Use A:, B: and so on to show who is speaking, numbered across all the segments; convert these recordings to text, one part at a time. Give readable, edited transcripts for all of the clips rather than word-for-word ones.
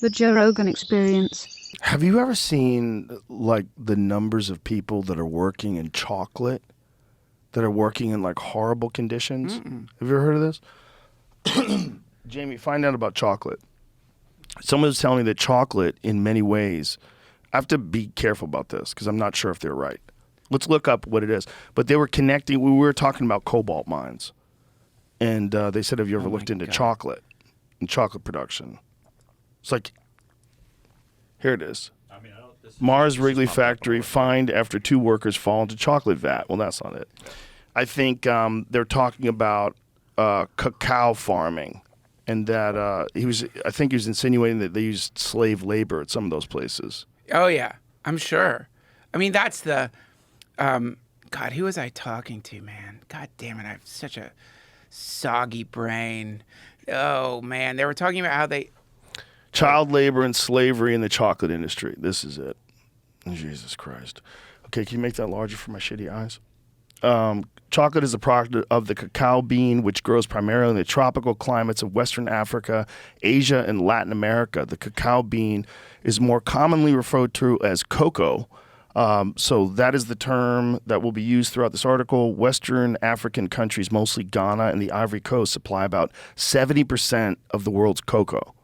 A: The Joe Rogan Experience.
B: Have you ever seen like the numbers of people that are working in chocolate, that are working in like horrible conditions?
C: Mm-mm.
B: Have you ever heard of this? Jamie, find out about chocolate. Someone was telling me that chocolate, in many ways, I have to be careful about this because I'm not sure if they're right. Let's look up what it is. But they were connecting, we were talking about cobalt mines. And they said, have you ever looked into chocolate and chocolate production? It's like, here it is. Mars Wrigley factory fined after 2 workers fall into chocolate vat. Well, that's not it. I think they're talking about cacao farming, and that I think he was insinuating that they used slave labor at some of those places.
C: Oh yeah, I'm sure. I mean, that's the God. Who was I talking to, man? God damn it! I have such a soggy brain. Oh man, they were talking about how they
B: child labor and slavery in the chocolate industry. This is it. Jesus Christ. Okay, can you make that larger for my shitty eyes? Chocolate is a product of the cacao bean, which grows primarily in the tropical climates of Western Africa, Asia, and Latin America. The cacao bean is more commonly referred to as cocoa. So that is the term that will be used throughout this article. Western African countries, mostly Ghana and the Ivory Coast, supply about 70% of the world's cocoa.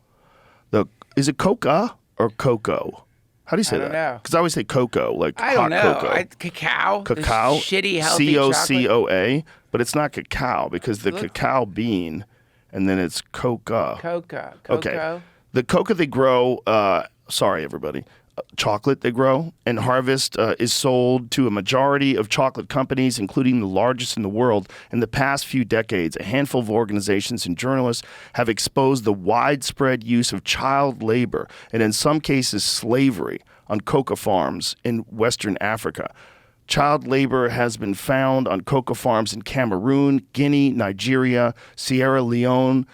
B: Is it coca or cocoa? How do you say
C: I
B: that?
C: don't know.
B: Because I always say cocoa, like
C: I
B: hot
C: don't know.
B: cocoa.
C: Cacao.
B: Cacao.
C: This shitty healthy chocolate.
B: COCOA, but it's not cacao because the cacao bean, and then it's coca.
C: Cocoa.
B: Okay. The coca they grow, sorry everybody, chocolate they grow and harvest is sold to a majority of chocolate companies, including the largest in the world. In the past few decades, a handful of organizations and journalists have exposed the widespread use of child labor and in some cases slavery on coca farms in Western Africa. Child labor has been found on coca farms in Cameroon, Guinea, Nigeria, Sierra Leone,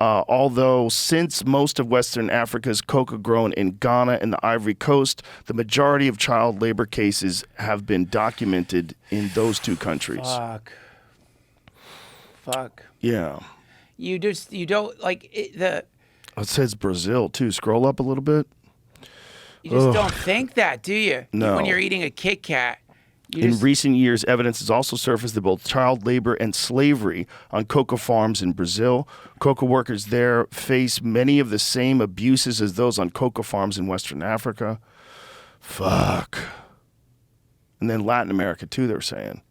B: although since most of Western Africa is coca grown in Ghana and the Ivory Coast, the majority of child labor cases have been documented in those 2 countries.
C: Fuck.
B: Yeah.
C: You don't like it
B: says Brazil too. Scroll up a little bit.
C: You just don't think that, do you?
B: No.
C: When you're eating a Kit Kat.
B: In recent years, evidence has also surfaced of both child labor and slavery on coca farms in Brazil. Coca workers there face many of the same abuses as those on coca farms in Western Africa. Fuck. And then Latin America, too, they're saying.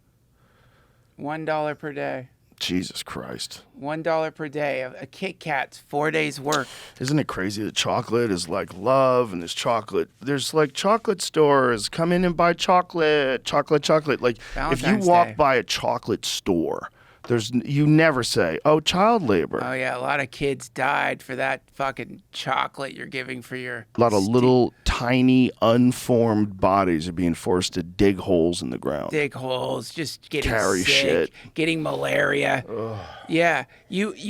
C: $1 per day.
B: Jesus Christ.
C: $1 per day. A Kit Kat's 4 days' work.
B: Isn't it crazy that chocolate is like love and there's like chocolate stores, come in and buy chocolate. Like
C: Valentine's
B: if you walk
C: Day.
B: by a chocolate store, you never say, oh, child labor.
C: Oh, yeah. A lot of kids died for that fucking chocolate you're giving for your...
B: A lot of little, tiny, unformed bodies are being forced to dig holes in the ground.
C: Dig holes, just getting
B: Carry
C: sick,
B: shit.
C: getting malaria.
B: Ugh.
C: Yeah. This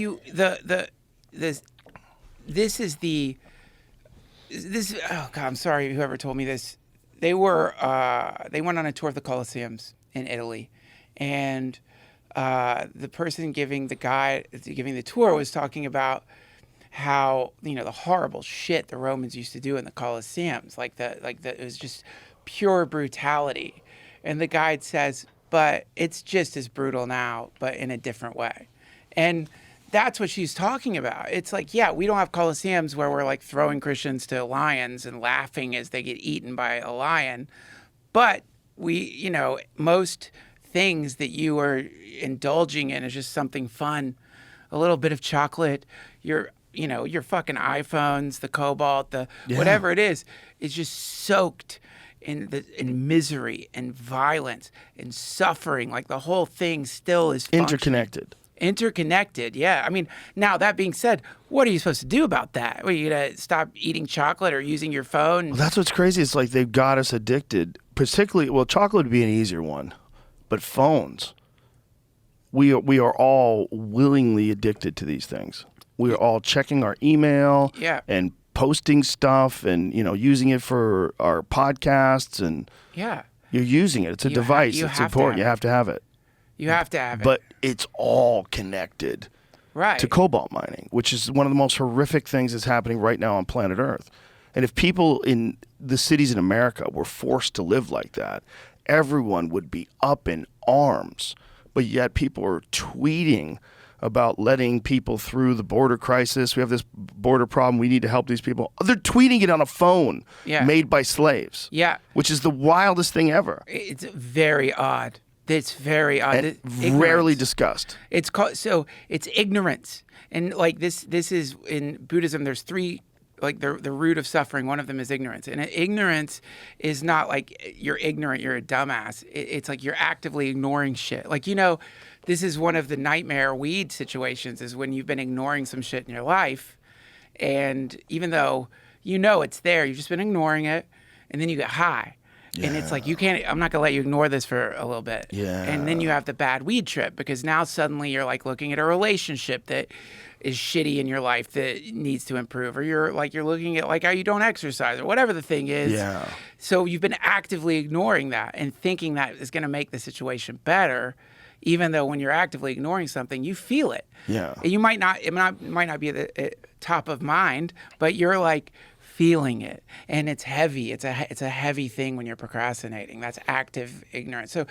C: oh God, I'm sorry whoever told me this. They went on a tour of the Colosseums in Italy, and the person giving the tour was talking about how, the horrible shit the Romans used to do in the Colosseums, it was just pure brutality. And the guide says, but it's just as brutal now, but in a different way. And that's what she's talking about. It's like, yeah, we don't have Colosseums where we're like throwing Christians to lions and laughing as they get eaten by a lion. But we, most things that you are indulging in is just something fun, a little bit of chocolate, your fucking iPhones, the Cobalt, whatever it is just soaked in misery and violence and suffering. Like the whole thing still is interconnected. Yeah. I mean, now that being said, what are you supposed to do about that? Are you gonna stop eating chocolate or using your phone?
B: Well, that's what's crazy. It's like they've got us addicted. Particularly, well, chocolate would be an easier one, but phones. We are all willingly addicted to these things. We are all checking our email and posting stuff and, using it for our podcasts and you're using it. It's a device. It's important. You have to have it.
C: You have to have it.
B: But it's all connected.
C: Right.
B: to cobalt mining, which is one of the most horrific things that's happening right now on planet Earth. And if people in the cities in America were forced to live like that, everyone would be up in arms. But yet people are tweeting about letting people through the border crisis. We have this border problem. We need to help these people. They're tweeting it on a phone made by slaves.
C: Yeah.
B: Which is the wildest thing ever.
C: It's very odd. It's very odd.
B: And rarely discussed.
C: It's called, so it's ignorance. And like this is in Buddhism, there's three, like the root of suffering. One of them is ignorance. And ignorance is not like you're ignorant, you're a dumbass. It's like you're actively ignoring shit. Like, you know, this is one of the nightmare weed situations, is when you've been ignoring some shit in your life. And even though you know it's there, you've just been ignoring it. And then you get high. And it's like, I'm not going to let you ignore this for a little bit.
B: Yeah.
C: And then you have the bad weed trip, because now suddenly you're like looking at a relationship that is shitty in your life that needs to improve, or you're looking at like how you don't exercise or whatever the thing is.
B: Yeah.
C: So you've been actively ignoring that and thinking that is going to make the situation better, even though when you're actively ignoring something, you feel it.
B: Yeah.
C: And it might not be at the top of mind, but you're like feeling it, and it's heavy. It's a heavy thing when you're procrastinating. That's active ignorance. So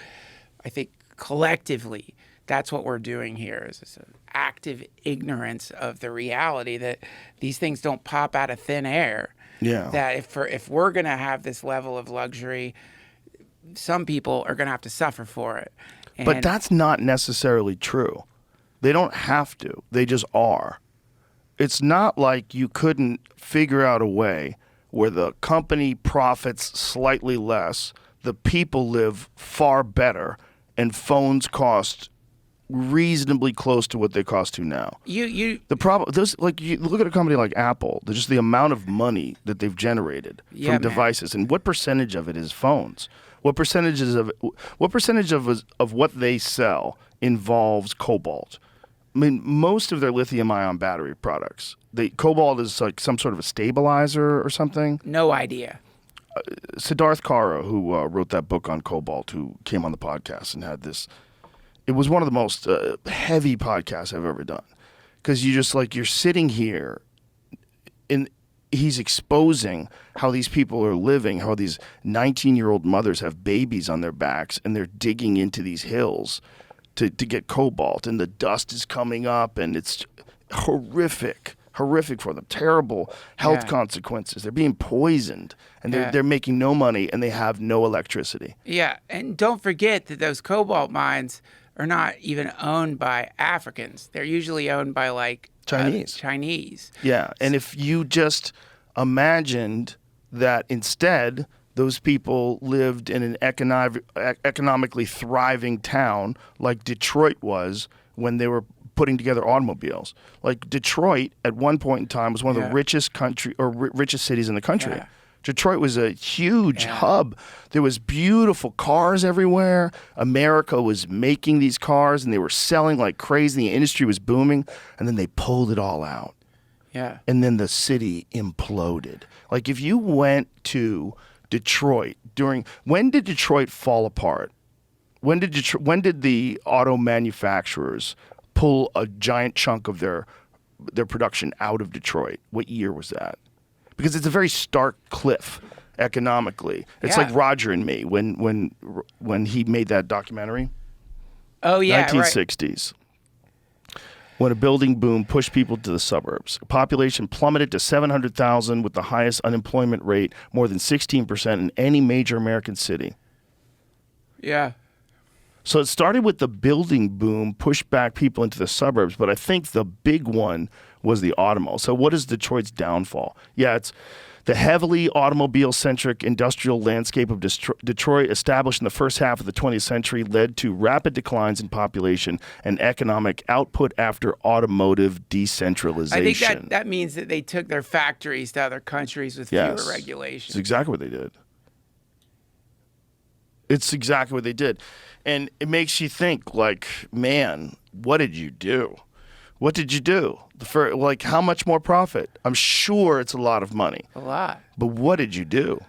C: I think collectively, that's what we're doing here, is this active ignorance of the reality that these things don't pop out of thin air.
B: Yeah.
C: That if we're going to have this level of luxury, some people are going to have to suffer for it.
B: But that's not necessarily true. They don't have to. They just are. It's not like you couldn't figure out a way where the company profits slightly less, the people live far better, and phones cost reasonably close to what they cost to now.
C: You
B: look at a company like Apple, just the amount of money that they've generated from devices, and what percentage of it is phones? What percentage of what they sell involves cobalt? I mean, most of their lithium-ion battery products, cobalt is like some sort of a stabilizer or something.
C: No idea.
B: Siddharth Kara, who wrote that book on cobalt, who came on the podcast and had this, it was one of the most heavy podcasts I've ever done, because you're sitting here, and he's exposing how these people are living, how these 19-year-old mothers have babies on their backs, and they're digging into these hills to get cobalt, and the dust is coming up, and it's horrific for them. Terrible health consequences. They're being poisoned, and they're making no money, and they have no electricity.
C: Yeah, and don't forget that those cobalt mines are not even owned by Africans. They're usually owned by like Chinese.
B: Yeah, and if you just imagined that instead those people lived in an economically thriving town like Detroit was when they were putting together automobiles. Like Detroit at one point in time was one of the richest cities in the country. Yeah. Detroit was a huge hub. There was beautiful cars everywhere. America was making these cars, and they were selling like crazy. The industry was booming, and then they pulled it all out.
C: Yeah. And
B: then the city imploded. Like if you went to Detroit when did Detroit fall apart? When did the auto manufacturers pull a giant chunk of their production out of Detroit? What year was that? Because it's a very stark cliff economically. It's like Roger and Me when he made that documentary.
C: Oh yeah,
B: 1960s. When a building boom pushed people to the suburbs. Population plummeted to 700,000 with the highest unemployment rate, more than 16% in any major American city.
C: Yeah.
B: So it started with the building boom, pushed back people into the suburbs, but I think the big one was the automobile. So what is Detroit's downfall? Yeah, it's the heavily automobile-centric industrial landscape of Detroit, established in the first half of the 20th century, led to rapid declines in population and economic output after automotive decentralization.
C: I think that means that they took their factories to other countries with fewer regulations.
B: It's exactly what they did. It's exactly what they did. And it makes you think, like, man, what did you do? What did you do? How much more profit? I'm sure it's a lot of money.
C: A lot.
B: But what did you do?